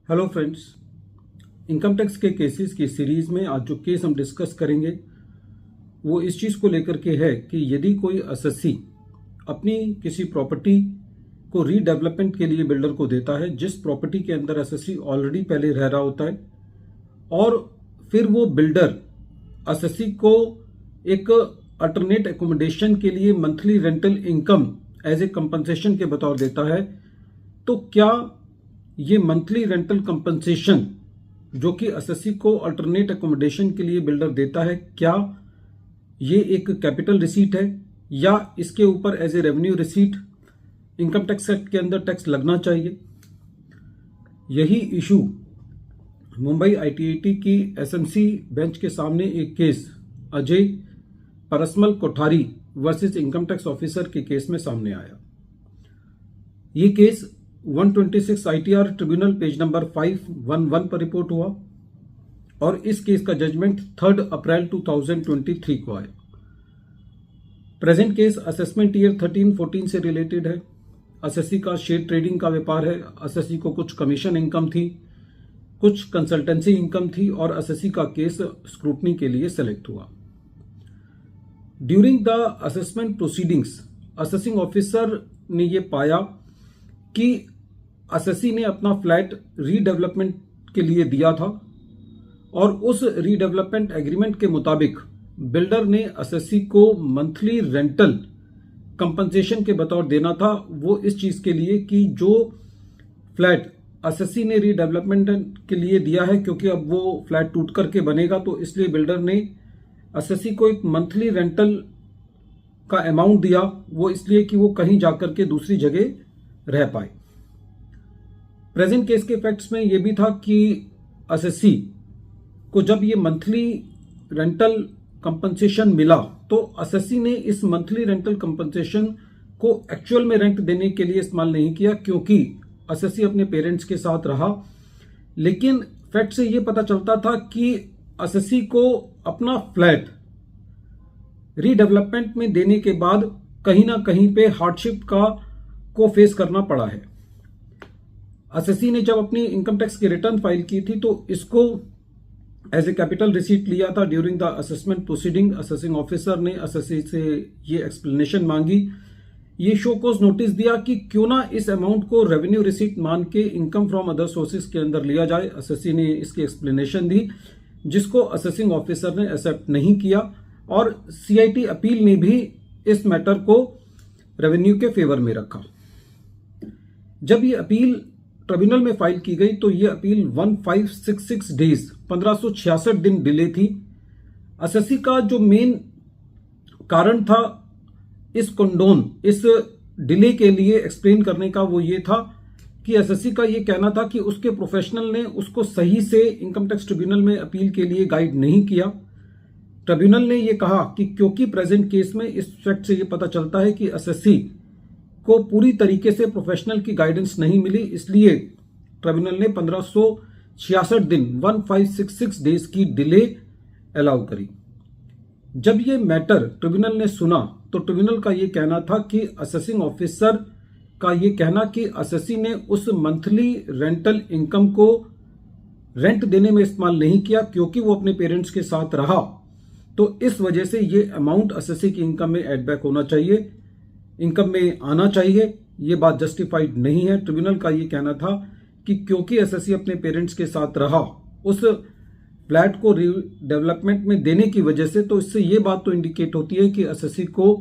Hello friends, income tax के cases की series में आज जो केस हम डिस्कस करेंगे वो इस चीज़ को लेकर के है कि यदि कोई एसएससी अपनी किसी प्रॉपर्टी को रीडेवलपमेंट के लिए बिल्डर को देता है, जिस प्रॉपर्टी के अंदर एसएससी ऑलरेडी पहले रह रहा होता है, और फिर वो बिल्डर एसएससी को एक अल्टरनेट एकोमोडेशन के लिए monthly rental income as a compensation के बतौर देता है, तो क्या ये मंथली रेंटल कंपनसेशन जो कि एसएससी को अल्टरनेट एकोमोडेशन के लिए बिल्डर देता है, क्या ये एक कैपिटल रिसीट है या इसके ऊपर as a revenue receipt income tax act के अंदर टैक्स लगना चाहिए? यही इशू मुंबई आईटीआईटी की एसएमसी बेंच के सामने एक case Ajay Parasmal Kothari versus income tax officer के केस में सामने आया। ये case 126 ITR tribunal page number 511 पर रिपोर्ट हुआ और इस केस का जजमेंट 3 अप्रैल 2023 को आया। प्रेजेंट केस असेसमेंट ईयर 13-14 से रिलेटेड है। एसएससी का शेयर ट्रेडिंग का व्यापार है। एसएससी को कुछ कमीशन इनकम थी, कुछ कंसल्टेंसी इनकम थी और एसएससी का केस स्क्रूटनी के लिए सेलेक्ट हुआ। During the assessment proceedings assessing officer ने यह पाया कि एसएससी ने अपना फ्लैट रीडेवलपमेंट के लिए दिया था और उस रीडेवलपमेंट एग्रीमेंट के मुताबिक बिल्डर ने एसएससी को मंथली रेंटल कंपनसेशन के बतौर देना था। वो इस चीज के लिए कि जो फ्लैट एसएससी ने रीडेवलपमेंट के लिए दिया है, क्योंकि अब वो फ्लैट टूट करके बनेगा, तो इसलिए बिल्डर ने एसएससी को एक मंथली रेंटल का अमाउंट दिया। वो इसलिए कि वो कहीं जाकर के दूसरी जगह रह पाए। प्रेजेंट केस के फैक्ट्स में यह भी था कि एसएससी को जब ये मंथली रेंटल कंपनसेशन मिला तो एसएससी ने इस मंथली रेंटल कंपनसेशन को एक्चुअल में रेंट देने के लिए इस्तेमाल नहीं किया, क्योंकि एसएससी अपने पेरेंट्स के साथ रहा। लेकिन फैक्ट से यह पता चलता था कि एसएससी को अपना फ्लैट रीडेवलपमेंट में देने के बाद कहीं ना कहीं पे हार्डशिप को फेस करना पड़ा है। एसएससी ने जब अपनी इनकम टैक्स की रिटर्न फाइल की थी तो इसको एज ए कैपिटल रिसीट लिया था। During the assessment proceeding assessing officer ने एसएससी से ये एक्सप्लेनेशन मांगी, ये शो कोज नोटिस दिया कि क्यों ना इस अमाउंट को रेवेन्यू रिसीट मान के इनकम फ्रॉम अदर सोर्सेज के अंदर लिया जाए। एसएससी ने इसकी एक्सप्लेनेशन दी, जिसको असेसिंग ऑफिसर ने एक्सेप्ट नहीं किया और सीआईटी अपील ने भी इस मैटर को रेवेन्यू के फेवर में रखा। जब ये अपील ट्रिब्यूनल में फाइल की गई तो ये अपील 1566 डेज 1566 दिन डिले थी। एसएससी का जो मेन कारण था इस डिले के लिए एक्सप्लेन करने का, वो ये था कि एसएससी का ये कहना था कि उसके प्रोफेशनल ने उसको सही से इनकम टैक्स ट्रिब्यूनल में अपील के लिए गाइड नहीं किया। ट्रिब्यूनल ने यह कहा कि क्योंकि प्रेजेंट केस में इस फैक्ट से यह पता चलता है कि एसएससी को पूरी तरीके से प्रोफेशनल की गाइडेंस नहीं मिली, इसलिए ट्रिब्यूनल ने 1566 दिन 1566 डेज की डिले अलाउ करी। जब ये मैटर ट्रिब्यूनल ने सुना तो ट्रिब्यूनल का ये कहना था कि असेसिंग ऑफिसर का ये कहना कि एसएससी ने उस मंथली रेंटल इनकम को रेंट देने में इस्तेमाल नहीं किया, क्योंकि वो अपने पेरेंट्स के साथ रहा, तो इस वजह से ये अमाउंट एसएससी की इनकम में एड बैक होना चाहिए, इनकम में आना चाहिए। ये बात जस्टिफाइड नहीं है। ट्रिब्यूनल का ये कहना था कि क्योंकि एसएससी अपने पेरेंट्स के साथ रहा उस फ्लैट को रीडेवलपमेंट में देने की वजह से, तो इससे ये बात तो इंडिकेट होती है कि एसएससी को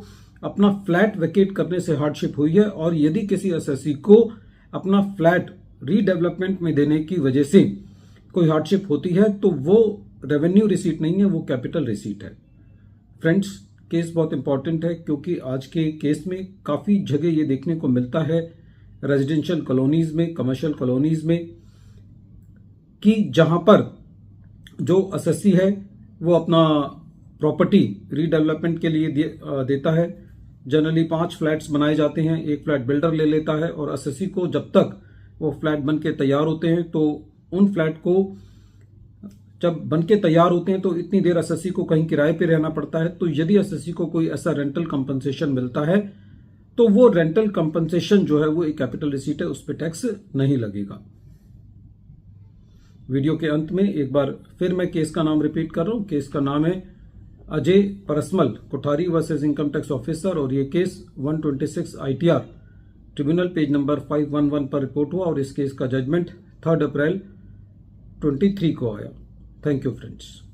अपना फ्लैट वेकेट करने से हार्डशिप हुई है, और यदि किसी एसएससी को अपना फ्लैट रीडेवलपमेंट में देने की वजह से कोई हार्डशिप होती है तो वो रेवेन्यू रिसीट नहीं है, वो कैपिटल रिसीट है। फ्रेंड्स, केस बहुत इंपॉर्टेंट है क्योंकि आज के केस में काफ़ी जगह ये देखने को मिलता है रेजिडेंशियल कॉलोनीज में, कमर्शियल कॉलोनीज में, कि जहां पर जो एसएससी है वो अपना प्रॉपर्टी रीडेवलपमेंट के लिए देता है। जनरली 5 फ्लैट्स बनाए जाते हैं, एक फ्लैट बिल्डर ले लेता है और एसएससी को जब तक वो फ्लैट बन के तैयार होते हैं तो उन फ्लैट को जब बनके तैयार होते हैं तो इतनी देर एसएससी को कहीं किराए पे रहना पड़ता है। तो यदि एसएससी को कोई ऐसा रेंटल कंपनसेशन मिलता है तो वो रेंटल कंपनसेशन जो है वो एक कैपिटल रिसीट है, उस पर टैक्स नहीं लगेगा। वीडियो के अंत में एक बार फिर मैं केस का नाम रिपीट कर रहा हूं। केस का नाम है Ajay Parasmal Kothari versus income tax officer और ये case 126 ITR tribunal page number 511 पर रिपोर्ट हुआ और इस केस का जजमेंट 3 अप्रैल 23 को आया। Thank you friends.